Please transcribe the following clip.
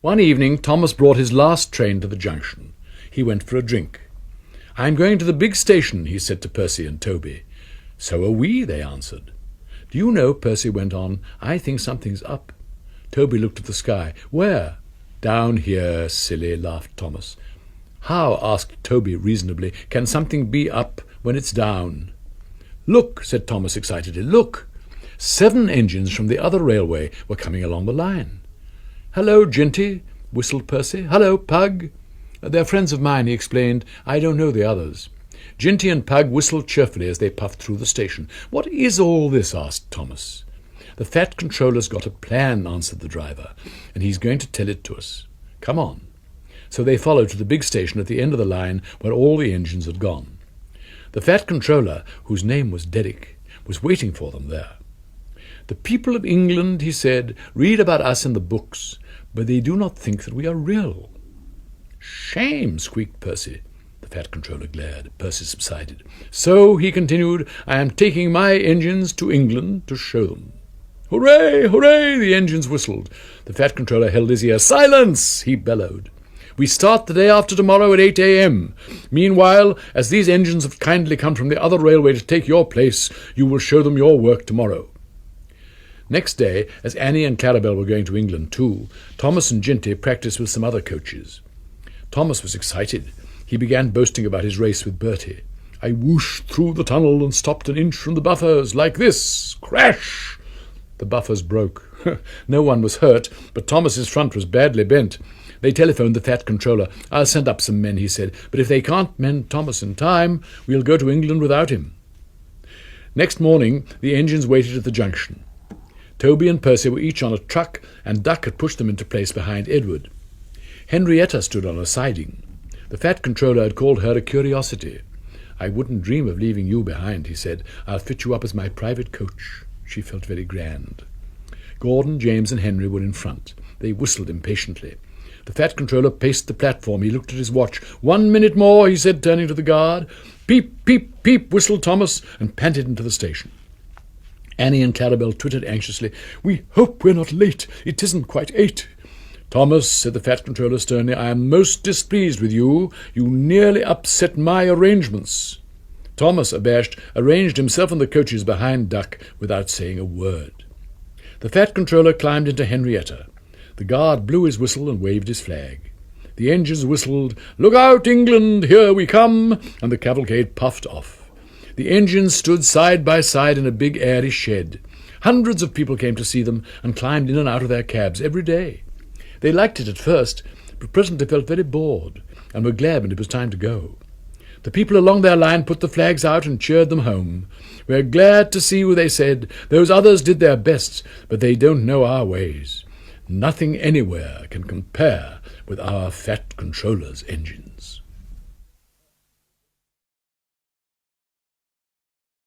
One evening Thomas brought his last train to the junction. He went for a drink. "I'm going to the big station," he said to Percy and Toby. "So are we," they answered. "Do you know," Percy went on, "I think something's up." Toby looked at the sky. "Where?" "Down here, silly," laughed Thomas. "How," asked Toby reasonably, "can something be up when it's down?" "Look," said Thomas excitedly, "look!" 7 engines from the other railway were coming along the line. "Hello, Ginty," whistled Percy. "Hello, Pug." "They're friends of mine," he explained. "I don't know the others." Ginty and Pug whistled cheerfully as they puffed through the station. "What is all this?" asked Thomas. "The Fat Controller's got a plan," answered the driver, "and he's going to tell it to us. Come on." So they followed to the big station at the end of the line where all the engines had gone. The Fat Controller, whose name was Derrick, was waiting for them there. "The people of England," he said, "read about us in the books, but they do not think that we are real." "Shame," squeaked Percy. The Fat Controller glared. Percy subsided. "So," he continued, "I am taking my engines to England to show them." "Hooray! Hooray!" the engines whistled. The Fat Controller held his ear. "Silence!" he bellowed. "We start the day after tomorrow at 8 a.m. Meanwhile, as these engines have kindly come from the other railway to take your place, you will show them your work tomorrow." Next day, as Annie and Clarabel were going to England too, Thomas and Ginty practised with some other coaches. Thomas was excited. He began boasting about his race with Bertie. "I whooshed through the tunnel and stopped an inch from the buffers, like this. Crash!" The buffers broke. No one was hurt, but Thomas's front was badly bent. They telephoned the Fat Controller. "I'll send up some men," he said, "but if they can't mend Thomas in time, we'll go to England without him." Next morning, the engines waited at the junction. Toby and Percy were each on a truck, and Duck had pushed them into place behind Edward. Henrietta stood on a siding. The Fat Controller had called her a curiosity. "I wouldn't dream of leaving you behind," he said. "I'll fit you up as my private coach." She felt very grand. Gordon, James, and Henry were in front. They whistled impatiently. The Fat Controller paced the platform. He looked at his watch. "1 minute more," he said, turning to the guard. "Peep, peep, peep," whistled Thomas, and panted into the station. Annie and Clarabel twittered anxiously. "We hope we're not late. It isn't quite 8. "Thomas," said the Fat Controller sternly, "I am most displeased with you. You nearly upset my arrangements." Thomas, abashed, arranged himself and the coaches behind Duck without saying a word. The Fat Controller climbed into Henrietta. The guard blew his whistle and waved his flag. The engines whistled, "Look out, England, here we come," and the cavalcade puffed off. The engines stood side by side in a big airy shed. Hundreds of people came to see them and climbed in and out of their cabs every day. They liked it at first, but presently felt very bored and were glad when it was time to go. The people along their line put the flags out and cheered them home. "We're glad to see you," they said. "Those others did their best, but they don't know our ways. Nothing anywhere can compare with our Fat Controller's engines."